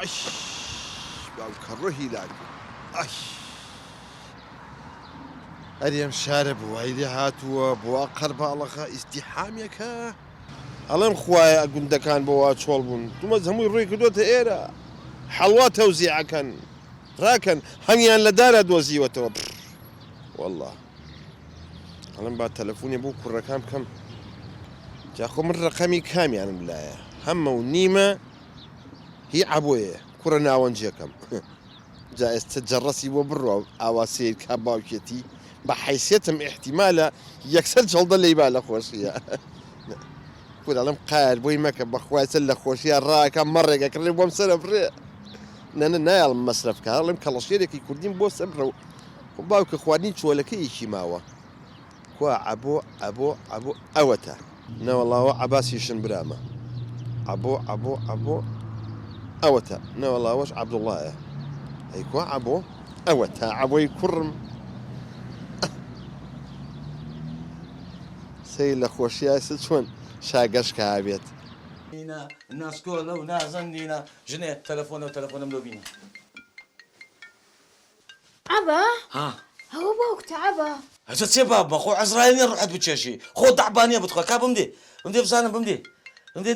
ئەش باوکە ڕۆحی لاک ئەش ئەرێم شارە بووای لێ هاتووە بۆ قەرباڵەخە ئیسیحامێکە ئەڵێم خوایە گوندەکان بۆوا چۆڵ بوون دومەز هەمووی ڕووی کردوتە ئێرە حەڵوا تەوزیعەکەن ڕاکەن هەنگیان لە دارە دۆزیوەتەوە والله ئەڵێم با تەلەفۆنی بۆ کوڕەکان بکەم جاخۆ من ڕقەمی کامیانم لایە هەمە و نیمە هی عەبۆیە کوڕە ناوەنجەکەم جا ئێستا جەڕەسی بۆ بڕۆ ئاواسەیە کا باوکێتی بە حیسێتم احتیمالە یەکسەر جەڵدە لەیبا لە خۆشیە کوڕەڵم قایل بۆی مەکە بەخوایسە لە خۆشیە ڕاکە مەڕێگە کڕێ بۆم سەرە بڕێ نەنە نایڵم مەسرەفکە هەڵێم کەڵەشێرێکی کوردیم بۆ سەبرە و باوکە خواردنی چۆلەکەیەکی ماوە کوا عەبۆ عەبۆ عەبۆ ئەوەتە نەوەڵاوە عەباسیشن برامە عەبۆ عەبۆ عەبۆ ئەوەتە نەوەڵاوەش عەبدوڵڵایە ئەی کوا عەبۆ ئەوەتە عەبۆی کوڕم سەی لە خۆشیاسە چۆن شاگەشکە هابێت ناسکۆلە و نازەندینە ژنێ تەلەفۆنم لۆ بینە عەبە ها ئەوە باوکتە عەبە هەچە چێ باب بە خۆ عەزراییل ڕحەت بچێشی خۆ دەعبانیە بتخوا کا بمدێ بزانم بمدێ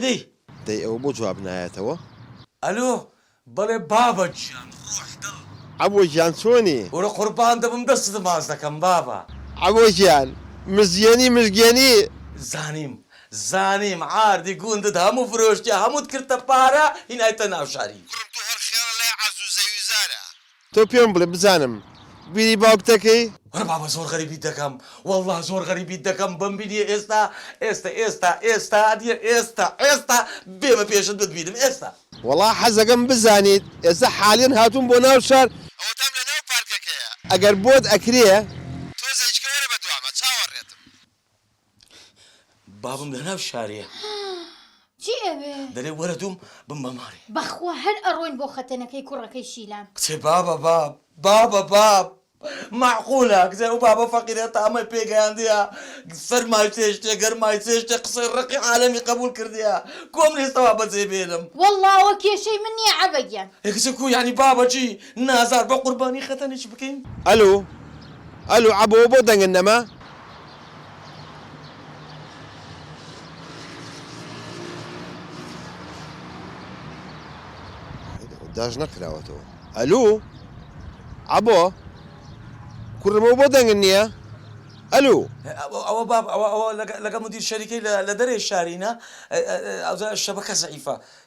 دەی دەی ئەوە بۆ جواب نایەتەوە ئەلۆ بەڵێ بابە گیان ڕۆحدڵ عەبۆ گیان چۆنی وەرە قوربان دەبم دەستت ماز دەکەم بابە عەبۆ گیان مزگێنی زانیم عاردی گوندت هەموو فرۆشتیا هەمووت کردتە پارە هینایتە ناو شاری تۆ پێم بڵێ بزانم بیری باوکتەکەی وەرە بابە زۆر غەریبیت دەکەم وەڵڵا زۆر غەریبیت دەکەم بەم بینیە ئێستا بێمە پێشت بتبینم ئێستا وەڵا حەزەکەم بزانیت ئێستا حالیان هاتوون بۆ ناو شار ئەوەتام لە ناو پارکەکەیە ئەگەر بۆت ئەکرێ تۆ زەیچکە وەرە بە دوامە چاوەڕێتم بابم لە ناو شارەیە چی ئەوێ دەرێ وەرە دوم بم بەمارێ بەخوا هەر ئەڕۆین بۆ خەتەنەکەی کوڕەکەی شیلان کچێ باب معقولە کزێ و بابە فەقیرێت ئەمە پێگەیاندیە سەرمای چێشتێ گەرمای چێشتێ قسەی ڕقی عالەمی قبول کردیە کۆم لێستەوە بەجێ بێنم وەڵڵاوە کێشەی من نییە عەبەگیان کچە کو یعنی بابەچی نازار بە قوربانی خەتەنیش بکەین ئەلو عەبۆ بۆ دەنگن نەما داژ نەکراوەتەوە ئەلو عەبۆ کوڕمە بۆ دەنگن نییە ئەلو ئەوە باب ئەوە لەگە مدیر شەریکەی لە دەرێ شارینە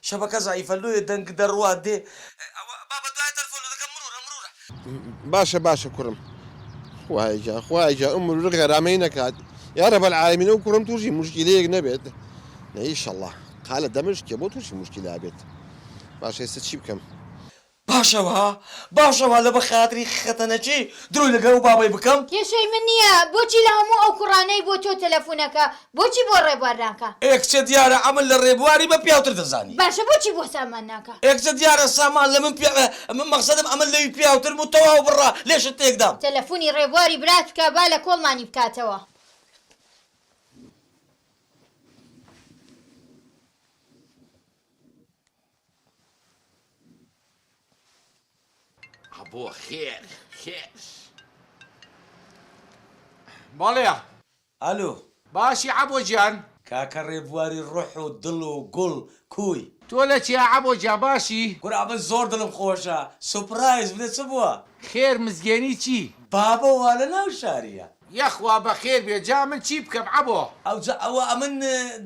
شەبەکە زەعیفە لۆیە دەنگ دەڕوات دێ بابە دوای تەلەفۆن دەکەم مرورە باشە کوڕم خوایجا ئەمر غەرامەی نەکات یا رەبەل العالەمین ئەو کوڕم تووشی موشکیلەیەک نەبێت ئینشەڵڵا قالە دەمشکێ بۆ تووشی موشکیلا بێت باشە ئێستا چی بکەم باشەوە لە بە خاتری خەتەنەچی دروی لەگەڵ بابای بکەم کێشەی من نییە بۆچی لە هەموو ئەو کوڕانەی بۆ تۆ تەلەفۆنەکە بۆچی بۆ ڕێبوار ناکە ئێکچە دیارە ئەمن لە ڕێبواری بە پیاوتر دەزانی باشە بۆچی بۆ سامان ناکە ئێکچە دیارە سامان لە من مەقسەدم ئەمن لەوی پیاوتر و تەواو بڕا لێشت تێکدام تەلەفۆنی ڕێبواری برات بکە با لە کۆڵمانی بکاتەوە بۆ خێر بەڵێ ئەلو باشی عەبۆ گیان کاکە ڕێبواری ڕۆح و دڵ و گوڵ کوی تۆ لە چیا عەبۆ گیا باشی گورا من زۆر دڵم خۆشە سوپرایز بدە چ بووە خێر مزگێنی چی بابە وا لە ناو شاریە یەخوا بە خێر بێ جا من چی بکەم عەبۆ ئەوە ئەمن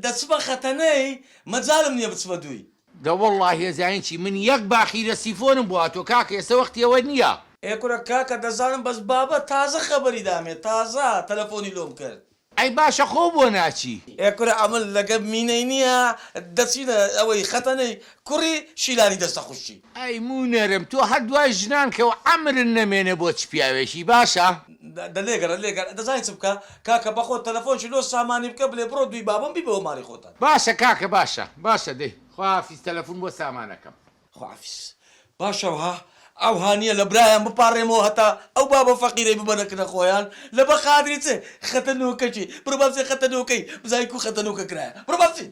دەچ بە خەتەنەی مەجالم نییە بچ بە دووی دەوەڵڵا هێزانچی من یەک باخی لە سیفۆنم بووە تۆ کاکە ئێستا وەختیەوە نییە ئێکورە کاکە دەزانم بەس بابە تازە خەبەری دامێت تازە تەلەفۆنی لۆم کرد ئەی باشە خۆ بۆ ناچی ئێکورە ئەمن لەگە مینەی نییە دەچینە ئەوەی خەتەنەی کوڕی شیلانی دەستە خوشتی ئەی مونەرم تۆ هەردوای ژنان کە و عەمرن نەمێنە بۆ چ پیاوێکی باشە لێگەرە دەزانین چ بکە کاکە بەخۆ تەلەفۆنشی لۆ سامانی بکە بڵێ بڕۆ دوی بابم بی بەوە ماری خۆتان باشە کاکە باشە دەی خواحافیز تەلەفۆن بۆ سامانەکەم خواحافیز باشەوە ئەو هانیە لە برایان بپارڕێمەوە هەتا ئەو بابە فەقیرەی ببەنەکردە خۆیان لە بە خادری چێ خەتەنۆکەچی بڕ بەچێ خەتەنۆکەی بزای کو خەتەنۆکە کرایە بڕ بەچی